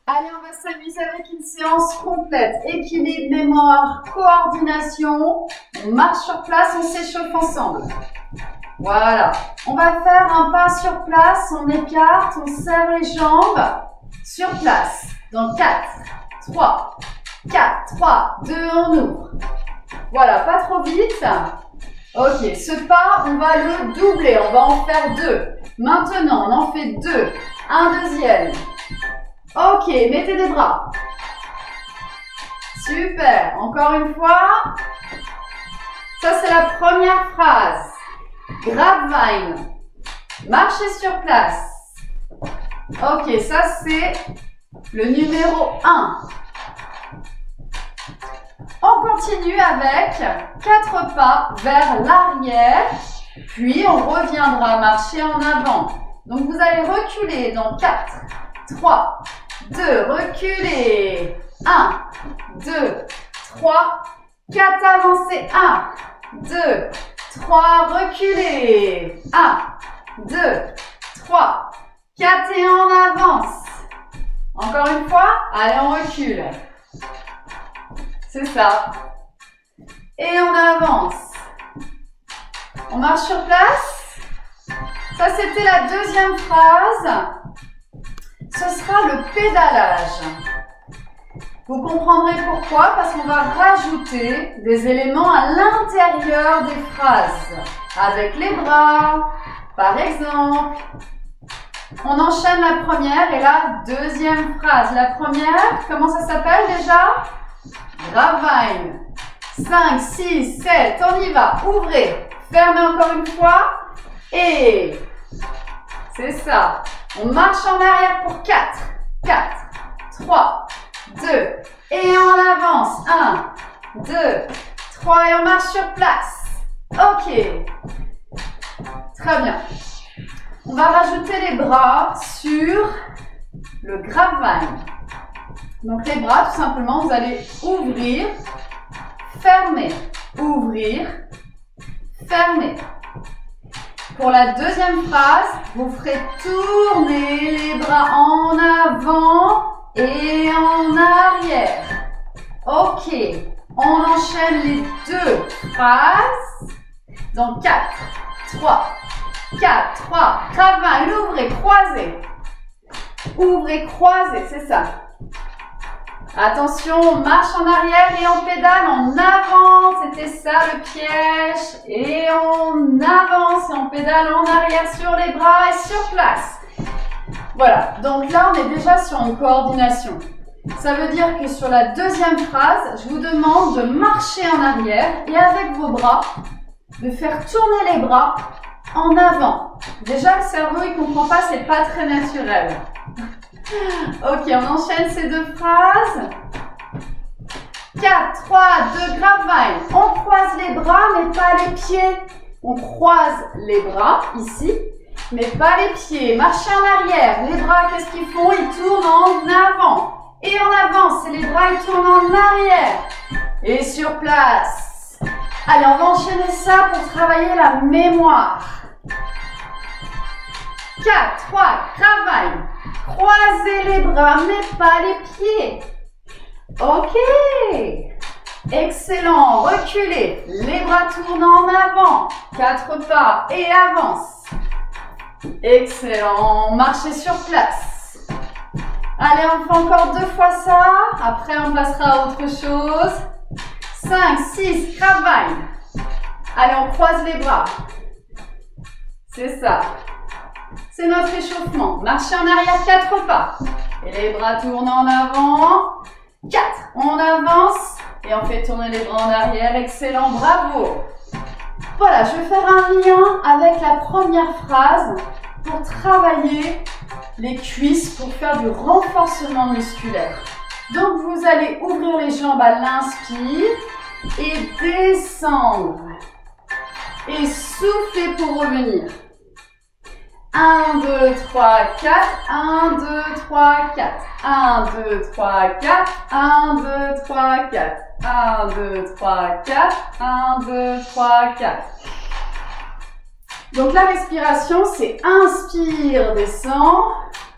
Allez, on va s'amuser avec une séance complète. Équilibre, mémoire, coordination. On marche sur place, on s'échauffe ensemble. Voilà. On va faire un pas sur place, on écarte, on serre les jambes. Sur place. Dans 4, 3, 4, 3, 2, on ouvre. Voilà, pas trop vite. Ok, ce pas, on va le doubler. On va en faire 2. Maintenant, on en fait 2. Un deuxième. Ok, mettez des bras. Super. Encore une fois. Ça, c'est la première phrase. Grapevine. Marchez sur place. Ok, ça, c'est le numéro 1. On continue avec 4 pas vers l'arrière. Puis, on reviendra marcher en avant. Donc, vous allez reculer dans 4, 3, 2, reculez. 1, 2, 3, 4, avancez. 1, 2, 3, reculez. 1, 2, 3, 4 et on avance. Encore une fois, allez, on recule. C'est ça. Et on avance. On marche sur place. Ça, c'était la deuxième phrase. Ce sera le pédalage. Vous comprendrez pourquoi, parce qu'on va rajouter des éléments à l'intérieur des phrases. Avec les bras, par exemple. On enchaîne la première et la deuxième phrase. La première, comment ça s'appelle déjà? Grapevine. 5, 6, 7, on y va. Ouvrez. Fermez encore une fois. Et c'est ça. On marche en arrière pour 4, 4, 3, 2. Et on avance. 1, 2, 3. Et on marche sur place. Ok. Très bien. On va rajouter les bras sur le grapevine. Donc les bras, tout simplement, vous allez ouvrir, fermer, ouvrir, fermer. Pour la deuxième phrase, vous ferez tourner les bras en avant et en arrière. Ok, on enchaîne les deux phrases dans 4, 3, 4, 3, grapevine, ouvrez, croisez. Ouvrez, croisez, c'est ça. Attention, on marche en arrière et on pédale en avant. C'était ça le piège. Et on avance et on pédale en arrière sur les bras et sur place. Voilà, donc là on est déjà sur une coordination. Ça veut dire que sur la deuxième phrase, je vous demande de marcher en arrière et avec vos bras, de faire tourner les bras en avant. Déjà le cerveau il comprend pas, c'est pas très naturel. Ok, on enchaîne ces deux phrases. 4, 3, 2, grapevine. On croise les bras, mais pas les pieds. On croise les bras, ici, mais pas les pieds. Marchez en arrière. Les bras, qu'est-ce qu'ils font? Ils tournent en avant. Et on avance, et les bras, ils tournent en arrière. Et sur place. Allez, on va enchaîner ça pour travailler la mémoire. 4, 3, grapevine. Croisez les bras, mais pas les pieds. Ok. Excellent. Reculez. Les bras tournent en avant. 4 pas et avance. Excellent. Marchez sur place. Allez, on fait encore 2 fois ça. Après, on passera à autre chose. 5, 6, grapevine. Allez, on croise les bras. C'est ça. C'est notre échauffement. Marchez en arrière 4 pas. Et les bras tournent en avant. 4. On avance. Et on fait tourner les bras en arrière. Excellent. Bravo. Voilà, je vais faire un lien avec la première phrase pour travailler les cuisses, pour faire du renforcement musculaire. Donc, vous allez ouvrir les jambes à l'inspire et descendre. Et souffler pour revenir. 1, 2, 3, 4, 1, 2, 3, 4, 1, 2, 3, 4, 1, 2, 3, 4, 1, 2, 3, 4, 1, 2, 3, 4. Donc la respiration, c'est inspire, descend,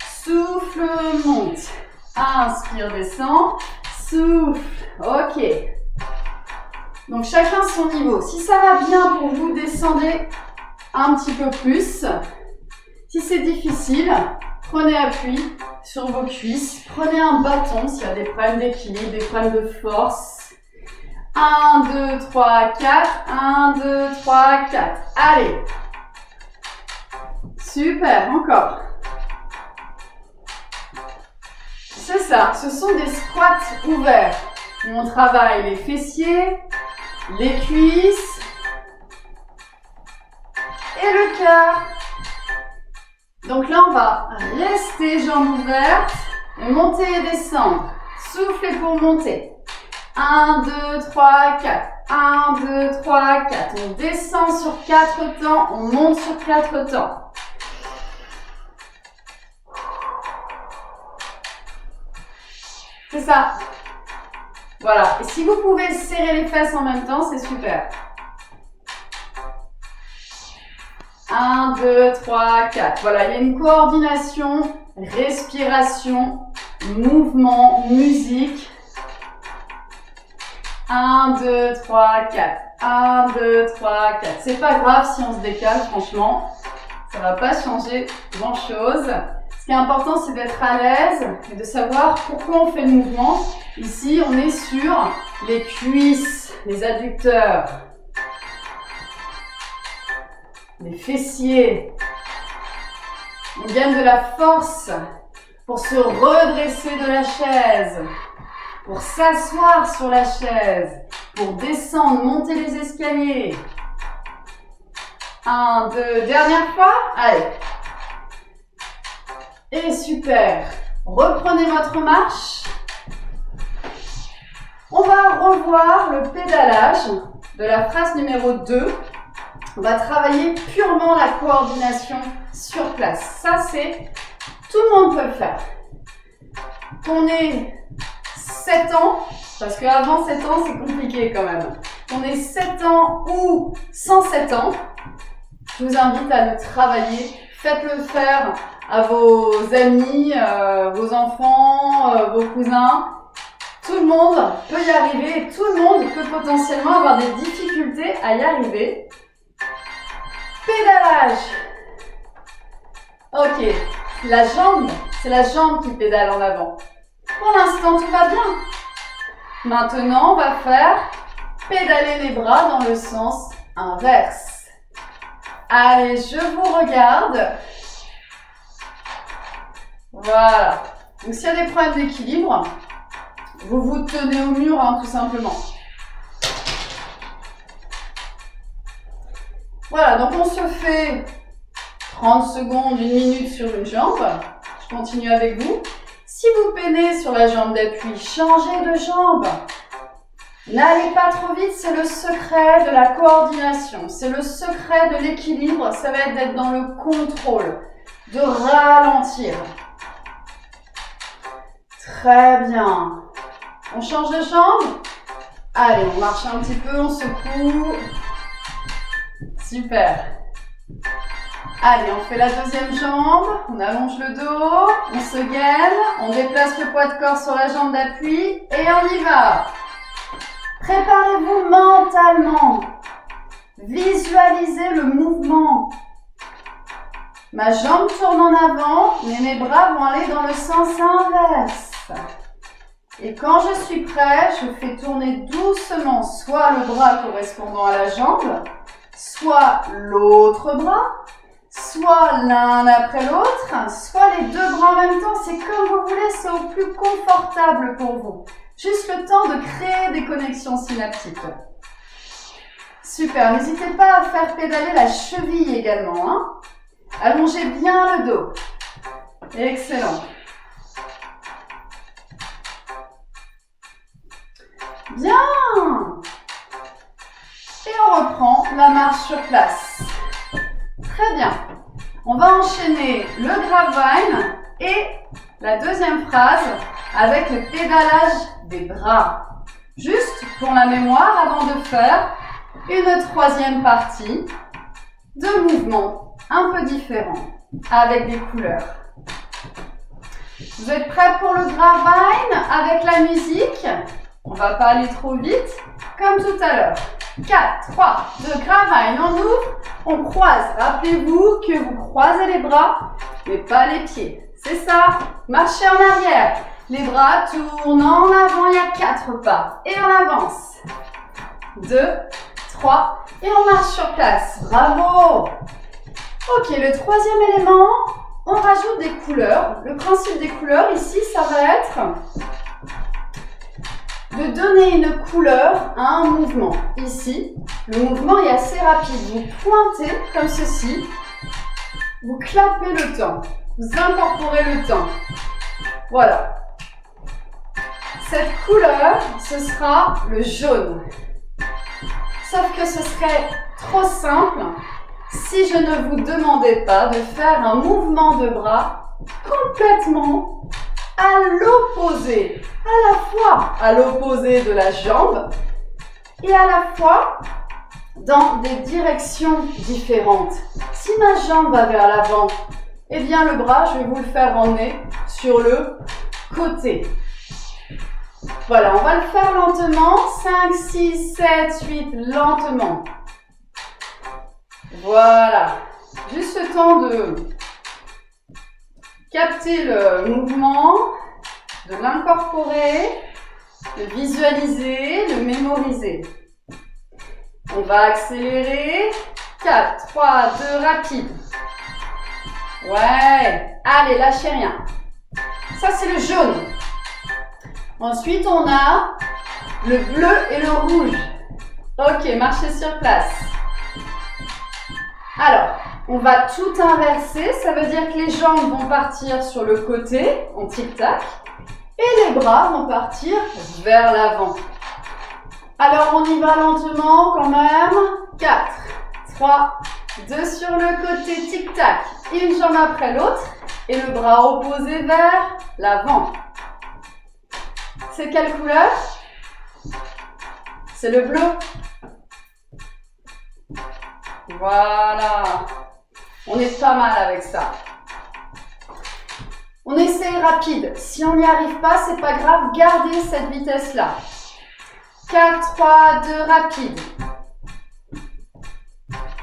souffle, monte. Inspire, descend. Souffle. Ok. Donc, chacun son niveau. Si ça va bien pour vous, descendez un petit peu plus. Si c'est difficile, prenez appui sur vos cuisses. Prenez un bâton s'il y a des problèmes d'équilibre, des problèmes de force. 1, 2, 3, 4. 1, 2, 3, 4. Allez. Super, encore. C'est ça, ce sont des squats ouverts où on travaille les fessiers, les cuisses et le cœur. Donc là, on va rester jambes ouvertes et monter et descendre. Soufflez pour monter. 1, 2, 3, 4. 1, 2, 3, 4. On descend sur 4 temps, on monte sur 4 temps. C'est ça. Voilà. Et si vous pouvez serrer les fesses en même temps, c'est super. 1, 2, 3, 4. Voilà, il y a une coordination, respiration, mouvement, musique. 1, 2, 3, 4. 1, 2, 3, 4. C'est pas grave si on se décale, franchement. Ça va pas changer grand-chose. Ce qui est important, c'est d'être à l'aise et de savoir pourquoi on fait le mouvement. Ici, on est sur les cuisses, les adducteurs, les fessiers. On gagne de la force pour se redresser de la chaise, pour s'asseoir sur la chaise, pour descendre, monter les escaliers. 1, 2, dernière fois. Allez. Et super. Reprenez votre marche. On va revoir le pédalage de la phrase numéro 2. On va travailler purement la coordination sur place. Ça, c'est... Tout le monde peut le faire. Qu'on ait 7 ans, parce qu'avant 7 ans, c'est compliqué quand même. Qu'on ait 7 ans ou 107 ans, je vous invite à le travailler. Faites-le faire à vos amis, vos enfants, vos cousins. Tout le monde peut y arriver et tout le monde peut potentiellement avoir des difficultés à y arriver. Pédalage. Ok, la jambe, c'est la jambe qui pédale en avant. Pour l'instant, tout va bien. Maintenant, on va faire pédaler les bras dans le sens inverse. Allez, je vous regarde. Voilà. Donc, s'il y a des problèmes d'équilibre, vous vous tenez au mur, hein, tout simplement. Voilà, donc on se fait 30 secondes, 1 minute sur une jambe. Je continue avec vous. Si vous peinez sur la jambe d'appui, changez de jambe. N'allez pas trop vite, c'est le secret de la coordination. C'est le secret de l'équilibre, ça va être d'être dans le contrôle, de ralentir. Très bien. On change de jambe. Allez, on marche un petit peu, on secoue. Super. Allez, on fait la deuxième jambe. On allonge le dos, on se gaine, on déplace le poids de corps sur la jambe d'appui et on y va. Préparez-vous mentalement. Visualisez le mouvement. Ma jambe tourne en avant, mais mes bras vont aller dans le sens inverse. Et quand je suis prêt, je fais tourner doucement soit le bras correspondant à la jambe, soit l'autre bras, soit l'un après l'autre, soit les deux bras en même temps. C'est comme vous voulez, c'est au plus confortable pour vous. Juste le temps de créer des connexions synaptiques. Super, n'hésitez pas à faire pédaler la cheville également, hein. Allongez bien le dos. Excellent. Bien. Et on reprend la marche sur place. Très bien. On va enchaîner le grapevine et la deuxième phrase avec le pédalage des bras. Juste pour la mémoire avant de faire une troisième partie de mouvement un peu différent avec des couleurs. Vous êtes prêts pour le Gravine avec la musique? On va pas aller trop vite, comme tout à l'heure. 4, 3, 2, Gravine, on ouvre, on croise. Rappelez-vous que vous croisez les bras, mais pas les pieds. C'est ça, marchez en arrière. Les bras tournent en avant, il y a 4 pas. Et on avance. 2, 3, et on marche sur place. Bravo! Ok, le troisième élément, on rajoute des couleurs. Le principe des couleurs ici, ça va être de donner une couleur à un mouvement. Ici, le mouvement est assez rapide. Vous pointez comme ceci, vous clapez le temps, vous incorporez le temps. Voilà. Cette couleur, ce sera le jaune. Sauf que ce serait trop simple si je ne vous demandais pas de faire un mouvement de bras complètement à l'opposé. À la fois à l'opposé de la jambe et à la fois dans des directions différentes. Si ma jambe va vers l'avant, eh bien le bras, je vais vous le faire emmener sur le côté. Voilà, on va le faire lentement. 5, 6, 7, 8, lentement. Voilà. Juste le temps de capter le mouvement, de l'incorporer, de visualiser, de mémoriser. On va accélérer. 4, 3, 2, rapide. Ouais. Allez, lâchez rien. Ça, c'est le jaune. Ensuite, on a le bleu et le rouge. Ok, marchez sur place. Alors, on va tout inverser. Ça veut dire que les jambes vont partir sur le côté, en tic-tac. Et les bras vont partir vers l'avant. Alors, on y va lentement quand même. 4, 3, 2 sur le côté, tic-tac. Une jambe après l'autre. Et le bras opposé vers l'avant. C'est quelle couleur? C'est le bleu. Voilà. On est pas mal avec ça. On essaye rapide. Si on n'y arrive pas, c'est pas grave. Gardez cette vitesse-là. 4, 3, 2, rapide.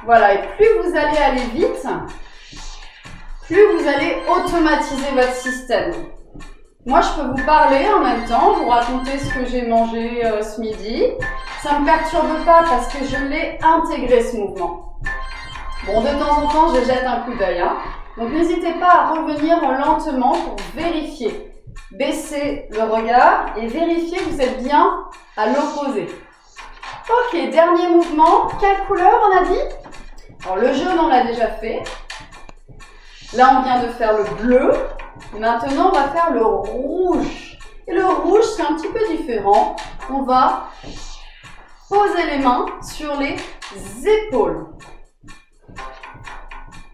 Voilà. Et plus vous allez aller vite, plus vous allez automatiser votre système. Moi, je peux vous parler en même temps, vous raconter ce que j'ai mangé ce midi. Ça ne me perturbe pas parce que je l'ai intégré, ce mouvement. Bon, de temps en temps, je jette un coup d'œil. Hein. Donc, n'hésitez pas à revenir lentement pour vérifier. Baissez le regard et vérifiez que vous êtes bien à l'opposé. Ok, dernier mouvement. Quelle couleur on a dit? Alors, le jaune, on l'a déjà fait. Là, on vient de faire le bleu. Maintenant, on va faire le rouge. Et le rouge, c'est un petit peu différent. On va poser les mains sur les épaules.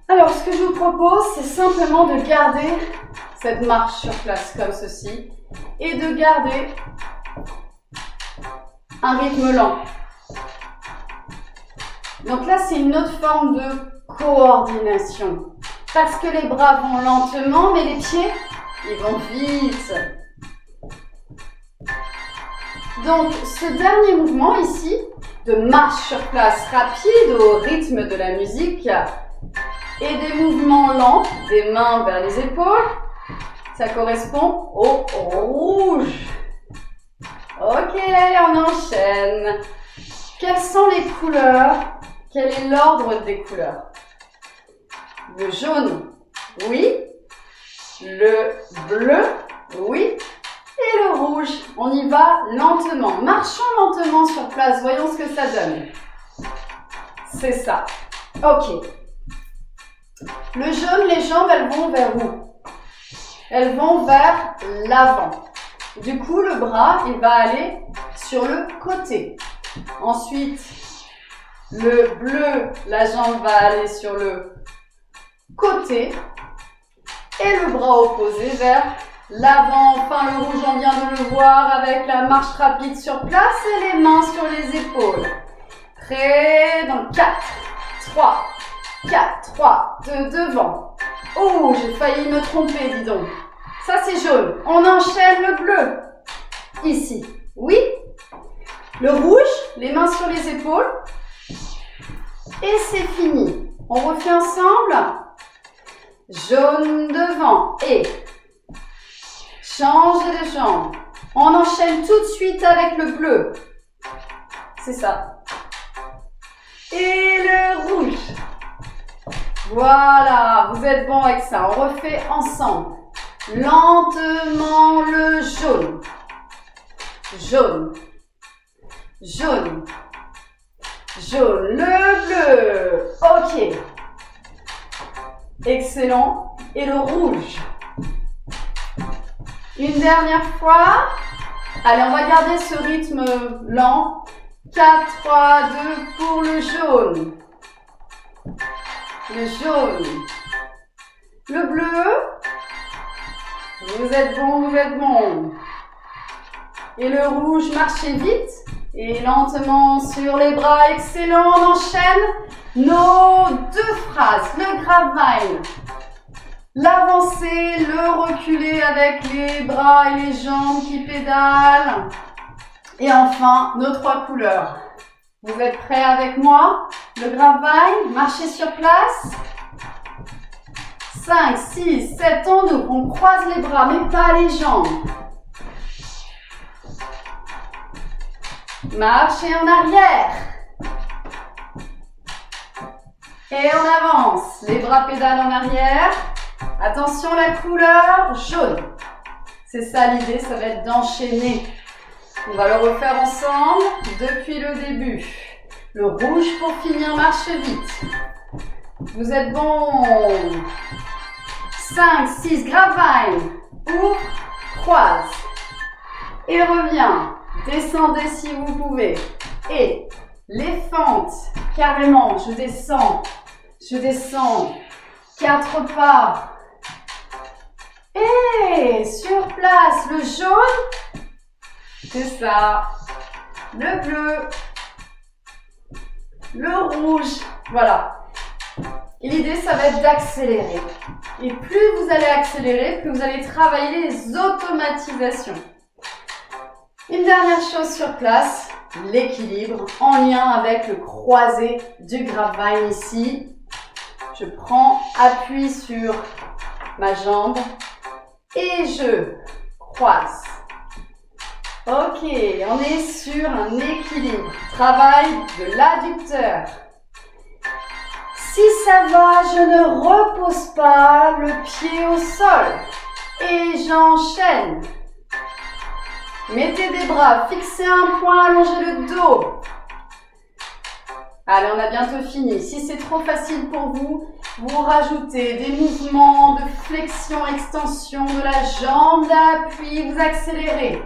Alors, ce que je vous propose, c'est simplement de garder cette marche sur place comme ceci et de garder un rythme lent. Donc là, c'est une autre forme de coordination. Parce que les bras vont lentement, mais les pieds, ils vont vite. Donc, ce dernier mouvement ici, de marche sur place rapide au rythme de la musique, et des mouvements lents, des mains vers les épaules, ça correspond au rouge. Ok, on enchaîne. Quelles sont les couleurs? Quel est l'ordre des couleurs? Le jaune, oui. Le bleu, oui. Et le rouge, on y va lentement. Marchons lentement sur place, voyons ce que ça donne. C'est ça. Ok. Le jaune, les jambes, elles vont vers où? Elles vont vers l'avant. Du coup, le bras, il va aller sur le côté. Ensuite, le bleu, la jambe va aller sur le côté et le bras opposé vers l'avant. Enfin, le rouge, on vient de le voir avec la marche rapide sur place et les mains sur les épaules. Prêt? Donc 4, 3, 4, 3, 2, devant. Oh, j'ai failli me tromper, dis donc. Ça, c'est jaune. On enchaîne le bleu. Ici. Oui. Le rouge, les mains sur les épaules. Et c'est fini. On refait ensemble. Jaune devant. Et changez de jambe. On enchaîne tout de suite avec le bleu. C'est ça. Et le rouge. Voilà, vous êtes bon avec ça. On refait ensemble. Lentement le jaune. Jaune. Jaune. Jaune. Le bleu. Ok. Excellent. Et le rouge. Une dernière fois. Allez, on va garder ce rythme lent. 4, 3, 2 pour le jaune. Le jaune. Le bleu. Vous êtes bon, vous êtes bon. Et le rouge, marchez vite. Et lentement sur les bras. Excellent, on enchaîne nos deux phrases. Le grapevine. L'avancer, le reculer avec les bras et les jambes qui pédalent. Et enfin, nos trois couleurs. Vous êtes prêts avec moi? Le grapevine, marchez sur place. 5, 6, 7, on ouvre. On croise les bras, mais pas les jambes. Marchez en arrière. Et on avance. Les bras pédalent en arrière. Attention, la couleur jaune. C'est ça l'idée, ça va être d'enchaîner. On va le refaire ensemble depuis le début. Le rouge pour finir, marche vite. Vous êtes bon. 5, 6, grapevine. Ouvre, croise. Et reviens. Descendez si vous pouvez. Et les fentes, carrément, je descends. Je descends. 4 pas. Et sur place, le jaune. C'est ça. Le bleu. Le rouge. Voilà. Et l'idée, ça va être d'accélérer. Et plus vous allez accélérer, plus vous allez travailler les automatisations. Une dernière chose sur place, l'équilibre en lien avec le croisé du grapevine ici. Je prends appui sur ma jambe et je croise. Ok, on est sur un équilibre. Travail de l'adducteur. Si ça va, je ne repose pas le pied au sol. Et j'enchaîne. Mettez des bras, fixez un point, allongez le dos. Allez, on a bientôt fini. Si c'est trop facile pour vous, vous rajoutez des mouvements de flexion, extension de la jambe d'appui, vous accélérez.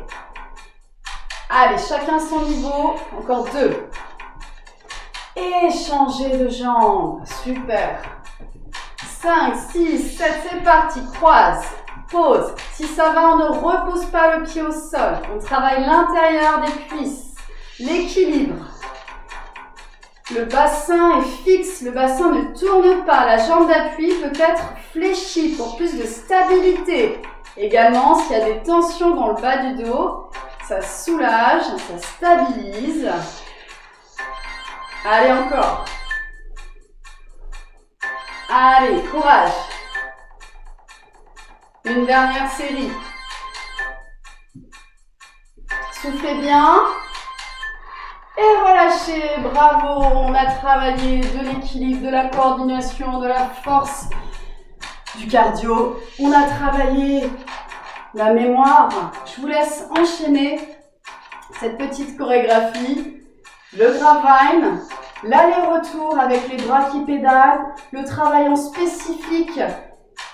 Allez, chacun son niveau. Encore 2. Et changez de jambe. Super. 5, 6, 7, c'est parti. Croise. Pause. Si ça va, on ne repose pas le pied au sol. On travaille l'intérieur des cuisses. L'équilibre. Le bassin est fixe. Le bassin ne tourne pas. La jambe d'appui peut être fléchie pour plus de stabilité. Également, s'il y a des tensions dans le bas du dos, ça soulage, ça stabilise. Allez, encore. Allez, courage. Une dernière série. Soufflez bien. Et relâchez. Bravo. On a travaillé de l'équilibre, de la coordination, de la force, du cardio. On a travaillé la mémoire. Je vous laisse enchaîner cette petite chorégraphie. Le grapevine, l'aller-retour avec les bras qui pédalent, le travail en spécifique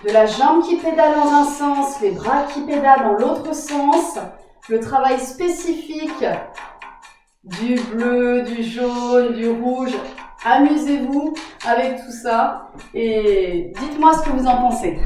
de la jambe qui pédale dans un sens, les bras qui pédalent dans l'autre sens, le travail spécifique du bleu, du jaune, du rouge. Amusez-vous avec tout ça et dites-moi ce que vous en pensez.